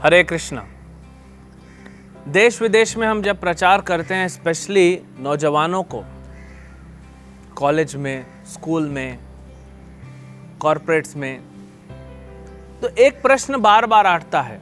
हरे कृष्णा। देश विदेश में हम जब प्रचार करते हैं, स्पेशली नौजवानों को, कॉलेज में, स्कूल में, कॉरपोरेट्स में, तो एक प्रश्न बार बार आता है।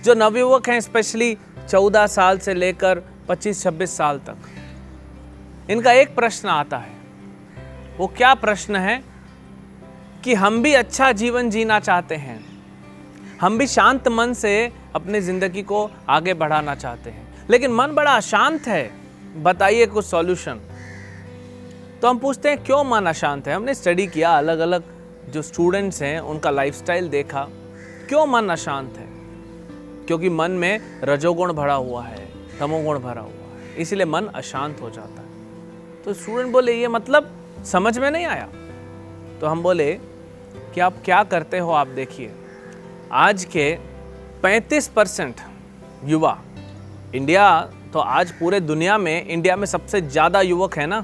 जो नवयुवक हैं, स्पेशली 14 साल से लेकर 25-26 साल तक, इनका एक प्रश्न आता है। वो क्या प्रश्न है कि हम भी अच्छा जीवन जीना चाहते हैं, हम भी शांत मन से अपनी जिंदगी को आगे बढ़ाना चाहते हैं, लेकिन मन बड़ा अशांत है, बताइए कुछ सॉल्यूशन। तो हम पूछते हैं क्यों मन अशांत है। हमने स्टडी किया, अलग अलग जो स्टूडेंट्स हैं उनका लाइफस्टाइल देखा, क्यों मन अशांत है। क्योंकि मन में रजोगुण भरा हुआ है, तमोगुण भरा हुआ है, इसलिए मन अशांत हो जाता है। तो स्टूडेंट बोले ये मतलब समझ में नहीं आया। तो हम बोले कि आप क्या करते हो। आप देखिए, आज के 35% युवा, इंडिया तो आज पूरे दुनिया में, इंडिया में सबसे ज़्यादा युवक है ना,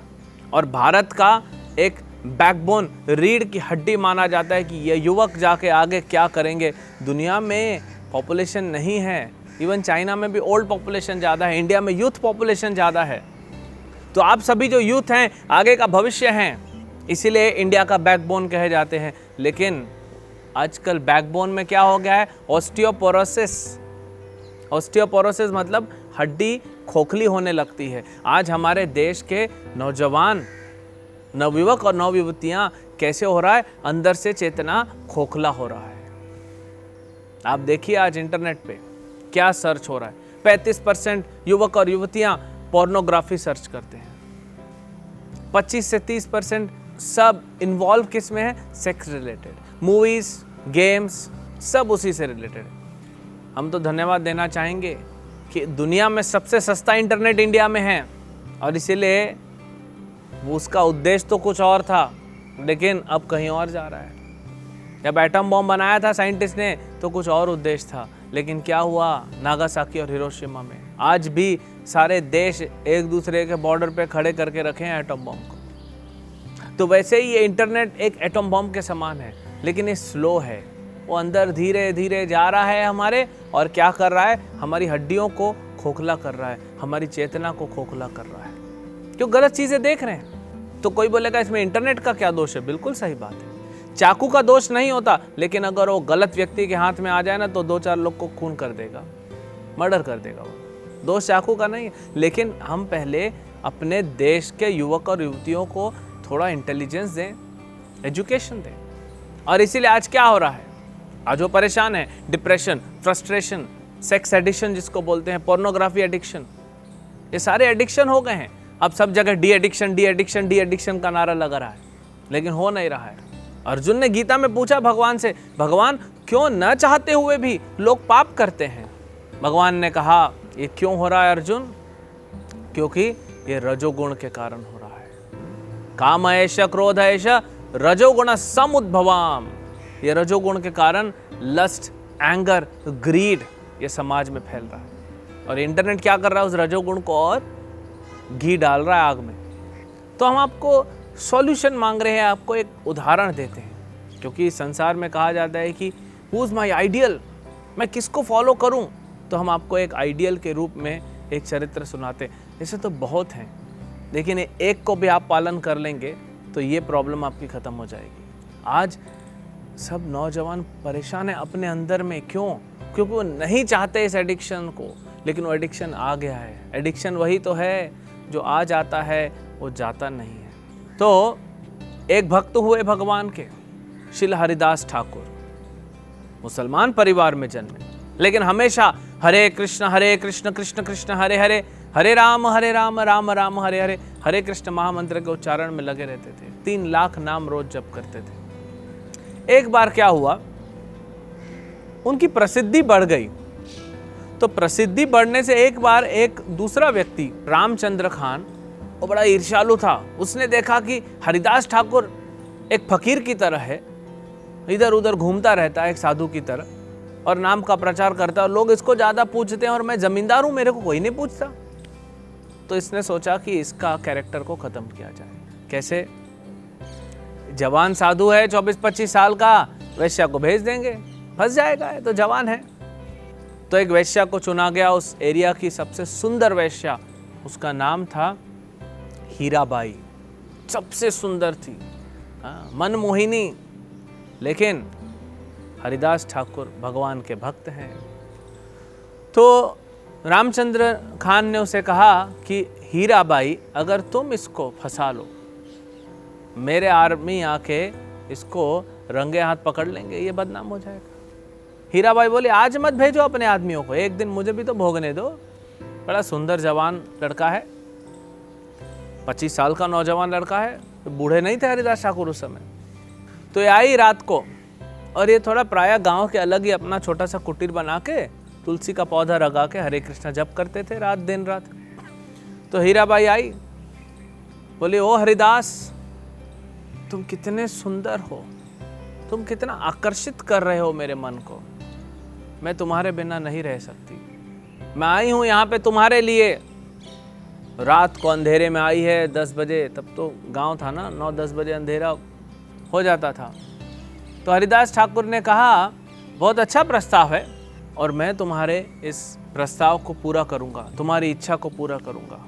और भारत का एक बैकबोन, रीढ़ की हड्डी माना जाता है कि ये युवक जाके आगे क्या करेंगे। दुनिया में पॉपुलेशन नहीं है, इवन चाइना में भी ओल्ड पॉपुलेशन ज़्यादा है, इंडिया में यूथ पॉपुलेशन ज़्यादा है। तो आप सभी जो यूथ हैं आगे का भविष्य हैं, इसीलिए इंडिया का बैकबोन कहे जाते हैं। लेकिन आजकल बैकबोन में क्या हो गया है? ऑस्टियोपोरोसिस। ऑस्टियोपोरोसिस मतलब हड्डी खोखली होने लगती है। आज हमारे देश के नौजवान, नवयुवक और नवयुवतियां कैसे हो रहा है? अंदर से चेतना खोखला हो रहा है। आप देखिए आज इंटरनेट पे क्या सर्च हो रहा है। 35% युवक और युवतियां पोर्नोग्राफी सर्च करते हैं। 25 से 30% सब इन्वॉल्व किस में है? सेक्स रिलेटेड, मूवीज, गेम्स, सब उसी से रिलेटेड। हम तो धन्यवाद देना चाहेंगे कि दुनिया में सबसे सस्ता इंटरनेट इंडिया में है, और इसीलिए वो उसका उद्देश्य तो कुछ और था, लेकिन अब कहीं और जा रहा है। जब एटम बॉम्ब बनाया था साइंटिस्ट ने तो कुछ और उद्देश्य था, लेकिन क्या हुआ नागासाकी और हिरोशिमा में? आज भी सारे देश एक दूसरे के बॉर्डर पे खड़े करके रखे हैं एटम बॉम्ब को। तो वैसे ही ये इंटरनेट एक एटम बॉम्ब के समान है, लेकिन ये स्लो है। वो अंदर धीरे धीरे जा रहा है हमारे, और क्या कर रहा है? हमारी हड्डियों को खोखला कर रहा है, हमारी चेतना को खोखला कर रहा है। क्यों? गलत चीज़ें देख रहे हैं। तो कोई बोलेगा इसमें इंटरनेट का क्या दोष है? बिल्कुल सही बात है। चाकू का दोष नहीं होता, लेकिन अगर वो गलत व्यक्ति के हाथ में आ जाए ना, तो 2-4 लोग को खून कर देगा, मर्डर कर देगा। वो दोष चाकू का नहीं है। लेकिन हम पहले अपने देश के युवक और युवतियों को थोड़ा इंटेलिजेंस दें, एजुकेशन दें। और इसीलिए आज क्या हो रहा है? आज वो परेशान है, डिप्रेशन, फ्रस्ट्रेशन, सेक्स एडिक्शन जिसको बोलते हैं, पोर्नोग्राफी एडिक्शन, ये सारे एडिक्शन हो गए हैं। अब सब जगह de addiction, de addiction, de addiction का नारा लगा रहा है, लेकिन हो नहीं रहा है। अर्जुन ने गीता में पूछा भगवान से, भगवान क्यों न चाहते हुए भी लोग पाप करते हैं? भगवान ने कहा ये क्यों हो रहा है अर्जुन? क्योंकि ये रजोगुण के कारण हो रहा है। काम ऐश क्रोध ऐश रजोगुण समुद्भवाम। ये रजोगुण के कारण लस्ट, एंगर, ग्रीड ये समाज में फैल रहा है, और इंटरनेट क्या कर रहा है? उस रजोगुण को और घी डाल रहा है आग में। तो हम आपको सॉल्यूशन मांग रहे हैं, आपको एक उदाहरण देते हैं, क्योंकि संसार में कहा जाता है कि हु इज माई आइडियल, मैं किसको फॉलो करूं? तो हम आपको एक आइडियल के रूप में एक चरित्र सुनाते हैं। ऐसे तो बहुत हैं, लेकिन एक को भी आप पालन कर लेंगे तो ये प्रॉब्लम आपकी ख़त्म हो जाएगी। आज सब नौजवान परेशान है अपने अंदर में। क्यों? क्योंकि वो नहीं चाहते इस एडिक्शन को, लेकिन वो एडिक्शन आ गया है। एडिक्शन वही तो है जो आ जाता है, वो जाता नहीं है। तो एक भक्त हुए भगवान के, श्री हरिदास ठाकुर, मुसलमान परिवार में जन्मे, लेकिन हमेशा हरे कृष्ण कृष्ण कृष्ण हरे हरे, हरे राम राम राम हरे हरे, हरे कृष्ण महामंत्र के उच्चारण में लगे रहते थे। 3 लाख नाम रोज जप करते थे। एक बार क्या हुआ, उनकी प्रसिद्धि बढ़ गई। तो प्रसिद्धि बढ़ने से एक बार एक दूसरा व्यक्ति, रामचंद्र खान, वो बड़ा ईर्ष्यालु था। उसने देखा कि हरिदास ठाकुर एक फकीर की तरह है, इधर उधर घूमता रहता है एक साधु की तरह, और नाम का प्रचार करता है, और लोग इसको ज़्यादा पूछते हैं, और मैं जमींदार हूँ, मेरे को कोई नहीं पूछता। तो इसने सोचा कि इसका कैरेक्टर को ख़त्म किया जाए। कैसे? जवान साधु है 24-25 साल का, वैश्या को भेज देंगे, फंस जाएगा, ये तो जवान है। तो एक वेश्या को चुना गया, उस एरिया की सबसे सुंदर वेश्या, उसका नाम था हीराबाई। सबसे सुंदर थी, मनमोहिनी। लेकिन हरिदास ठाकुर भगवान के भक्त हैं। तो रामचंद्र खान ने उसे कहा कि हीराबाई, अगर तुम इसको फंसा लो, मेरे आर्मी आके इसको रंगे हाथ पकड़ लेंगे, ये बदनाम हो जाएगा। हीराबाई बोली, आज मत भेजो अपने आदमियों को, एक दिन मुझे भी तो भोगने दो। बड़ा सुंदर जवान लड़का है, 25 साल का नौजवान लड़का है, तो बूढ़े नहीं थे हरिदास ठाकुर उस समय। तो ये आई रात को, और ये थोड़ा प्रायः गांव के अलग ही अपना छोटा सा कुटीर बना के तुलसी का पौधा लगा के हरे कृष्णा जप करते थे रात दिन रात। तो हीराबाई आई, बोली, ओ हरिदास, तुम कितने सुंदर हो, तुम कितना आकर्षित कर रहे हो मेरे मन को, मैं तुम्हारे बिना नहीं रह सकती। मैं आई हूं यहाँ पे तुम्हारे लिए। रात को अंधेरे में आई है, 10 बजे, तब तो गांव था ना, 9-10 बजे अंधेरा हो जाता था। तो हरिदास ठाकुर ने कहा, बहुत अच्छा प्रस्ताव है और मैं तुम्हारे इस प्रस्ताव को पूरा करूंगा, तुम्हारी इच्छा को पूरा करूंगा।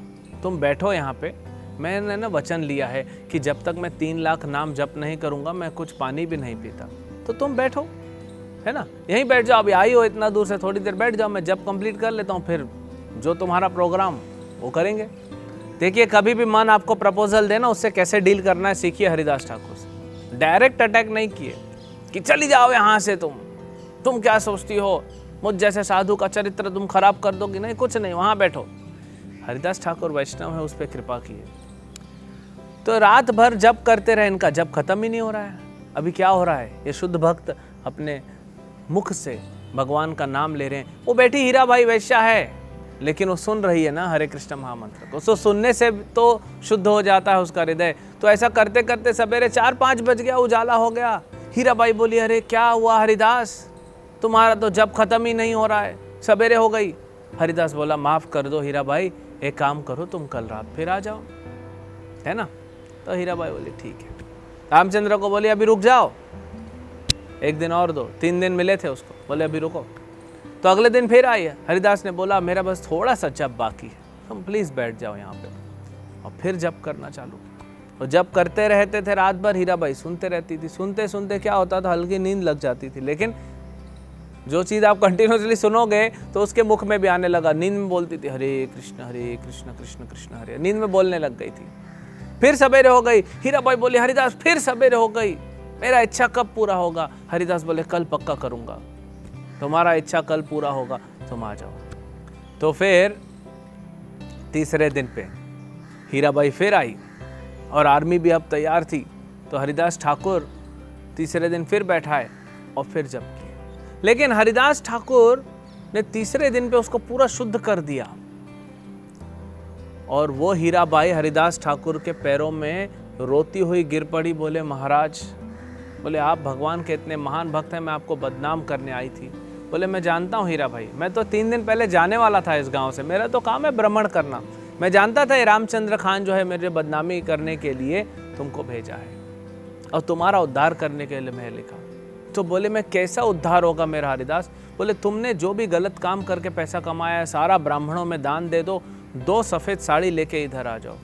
तुम बैठो यहाँ पे, मैंने ना वचन लिया है कि जब तक मैं 3 लाख नाम जप नहीं करूंगा मैं कुछ पानी भी नहीं पीता। तो तुम बैठो, है ना, यहीं बैठ जाओ। अभी आई हो इतना दूर से, थोड़ी देर बैठ जाओ, मैं जप कंप्लीट कर लेता हूँ, फिर जो तुम्हारा प्रोग्राम वो करेंगे। देखिए, कभी भी मन आपको प्रपोजल देना, उससे कैसे डील करना है सीखिए हरिदास ठाकुर से। डायरेक्ट अटैक नहीं किए कि चली जाओ यहाँ से, तुम क्या सोचती हो, मुझ जैसे साधु का चरित्र तुम खराब कर दोगी, नहीं, कुछ नहीं, वहां बैठो। हरिदास ठाकुर वैष्णव है, उस पर कृपा की है। तो रात भर जप करते रहे, इनका जप खत्म ही नहीं हो रहा है। अभी क्या हो रहा है, ये शुद्ध भक्त अपने मुख से भगवान का नाम ले रहे हैं। वो बैठी हीराबाई वैश्या है, लेकिन वो सुन रही है ना हरे कृष्ण महामंत्र को। उसको सुनने से तो शुद्ध हो जाता है उसका हृदय। तो ऐसा करते करते सवेरे 4-5 बज गया, उजाला हो गया। हीराबाई बोली, अरे क्या हुआ हरिदास, तुम्हारा तो जब खत्म ही नहीं हो रहा है, सवेरे हो गई। हरिदास बोला, माफ कर दो हीराबाई, एक काम करो, तुम कल रात फिर आ जाओ, है ना। तो हीराबाई बोली, ठीक है। रामचंद्र को बोली, अभी रुक जाओ, एक दिन और दो। 3 दिन मिले थे उसको, बोले अभी रुको। तो अगले दिन फिर आई है। हरिदास ने बोला, मेरा बस थोड़ा सा जप बाकी है, तुम प्लीज बैठ जाओ यहाँ पे। और फिर जप करना चालू। और जब करते रहते थे रात भर, हीराबाई सुनते रहती थी। सुनते सुनते क्या होता था, हल्की नींद लग जाती थी। लेकिन जो चीज़ आप कंटिन्यूसली सुनोगे तो उसके मुख में भी आने लगा। नींद में बोलती थी, हरे कृष्ण कृष्ण कृष्ण हरे, नींद में बोलने लग गई थी। फिर सवेरे हो गई। हीराबाई बोली, हरिदास फिर सवेरे हो गई, मेरा इच्छा कब पूरा होगा। हरिदास बोले, कल पक्का करूंगा, तुम्हारा इच्छा कल पूरा होगा, तुम आ जाओ। तो फिर तीसरे दिन पे हीराबाई फिर आई और आर्मी भी अब तैयार थी। तो हरिदास ठाकुर तीसरे दिन फिर बैठाए और फिर जप किया। लेकिन हरिदास ठाकुर ने तीसरे दिन पे उसको पूरा शुद्ध कर दिया। और वो हीराबाई हरिदास ठाकुर के पैरों में रोती हुई गिर पड़ी। बोले, महाराज, बोले आप भगवान के इतने महान भक्त हैं, मैं आपको बदनाम करने आई थी। बोले, मैं जानता हूँ हीरा भाई, मैं तो 3 दिन पहले जाने वाला था इस गांव से, मेरा तो काम है भ्रमण करना। मैं जानता था ये रामचंद्र खान जो है मेरे बदनामी करने के लिए तुमको भेजा है और तुम्हारा उद्धार करने के लिए मैं लिखा। तो बोले, मैं कैसा उद्धार होगा मेरा हरिदास। बोले, तुमने जो भी गलत काम करके पैसा कमाया है सारा ब्राह्मणों में दान दे दो, 2 सफ़ेद साड़ी लेके इधर आ जाओ,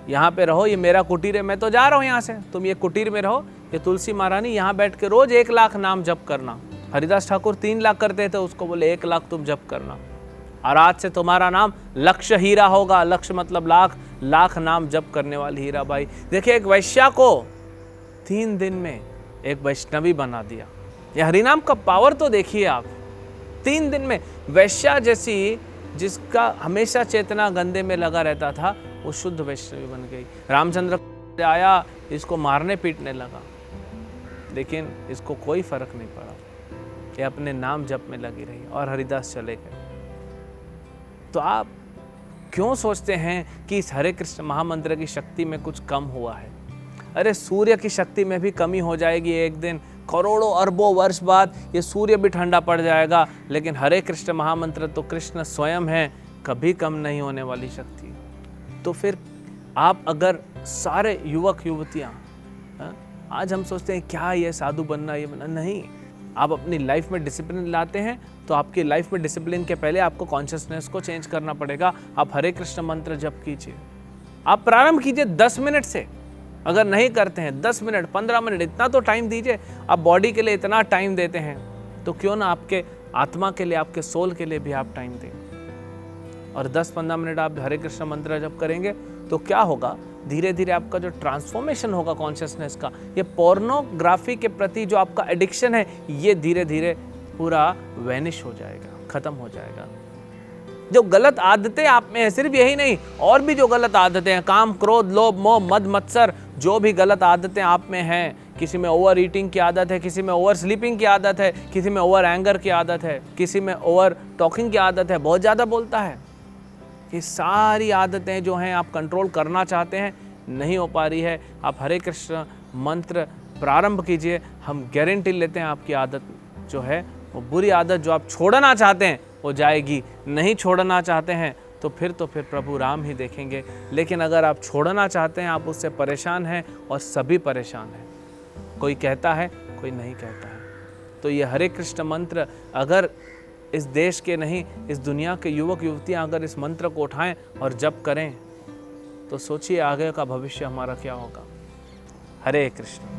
यहाँ पे रहो, ये मेरा कुटीर है, मैं तो जा रहा हूँ यहाँ से, तुम ये कुटीर में रहो, ये तुलसी महारानी यहाँ बैठ के रोज 1 लाख नाम जप करना। हरिदास ठाकुर 3 लाख करते थे, उसको बोले 1 लाख तुम जप करना, और आज से तुम्हारा नाम लक्ष्य हीरा होगा। लक्ष्य मतलब लाख, लाख नाम जप करने वाली हीराबाई। देखिए, एक वैश्या को 3 दिन में एक वैष्णवी बना दिया। ये हरिनाम का पावर तो देखिए आप। 3 दिन में वैश्या जैसी, जिसका हमेशा चेतना गंदे में लगा रहता था, वो शुद्ध वैष्णवी बन गई। रामचंद्र आया, इसको मारने पीटने लगा, लेकिन इसको कोई फर्क नहीं पड़ा, ये अपने नाम जप में लगी रही और हरिदास चले गए। तो आप क्यों सोचते हैं कि इस हरे कृष्ण महामंत्र की शक्ति में कुछ कम हुआ है? अरे सूर्य की शक्ति में भी कमी हो जाएगी एक दिन, करोड़ों अरबों वर्ष बाद ये सूर्य भी ठंडा पड़ जाएगा, लेकिन हरे कृष्ण महामंत्र तो कृष्ण स्वयं है, कभी कम नहीं होने वाली शक्ति। तो फिर आप अगर सारे युवक युवतियाँ, आज हम सोचते हैं क्या ये साधु बनना, ये बनना, नहीं, आप अपनी लाइफ में डिसिप्लिन लाते हैं तो आपकी लाइफ में डिसिप्लिन के पहले आपको कॉन्शियसनेस को चेंज करना पड़ेगा। आप हरे कृष्ण मंत्र जप कीजिए, आप प्रारंभ कीजिए 10 मिनट से। अगर नहीं करते हैं 10 मिनट 15 मिनट इतना तो टाइम दीजिए। आप बॉडी के लिए इतना टाइम देते हैं तो क्यों ना आपके आत्मा के लिए, आपके सोल के लिए भी आप टाइम दें। और 10-15 मिनट आप हरे कृष्ण मंत्र जप करेंगे तो क्या होगा, धीरे धीरे आपका जो ट्रांसफॉर्मेशन होगा कॉन्शियसनेस का, ये पोर्नोग्राफी के प्रति जो आपका एडिक्शन है ये धीरे धीरे पूरा वैनिश हो जाएगा, खत्म हो जाएगा। जो गलत आदतें आप में है, सिर्फ यही नहीं और भी जो गलत आदतें हैं, काम क्रोध लोभ मोह मद मत्सर, जो भी गलत आदतें आप में हैं, किसी में ओवर ईटिंग की आदत है, किसी में ओवर स्लीपिंग की आदत है, किसी में ओवर एंगर की आदत है, किसी में ओवर टॉकिंग की आदत है, बहुत ज़्यादा बोलता है, ये सारी आदतें जो हैं आप कंट्रोल करना चाहते हैं, नहीं हो पा रही है। आप हरे कृष्ण मंत्र प्रारंभ कीजिए, हम गारंटी लेते हैं आपकी आदत जो है वो बुरी आदत जो आप छोड़ना चाहते हैं वो जाएगी। नहीं छोड़ना चाहते हैं तो फिर प्रभु राम ही देखेंगे। लेकिन अगर आप छोड़ना चाहते हैं, आप उससे परेशान हैं और सभी परेशान हैं, कोई कहता है कोई नहीं कहता है। तो ये हरे कृष्ण मंत्र अगर इस देश के नहीं, इस दुनिया के युवक युवतियां अगर इस मंत्र को उठाएं और जप करें तो सोचिए आगे का भविष्य हमारा क्या होगा। हरे कृष्ण।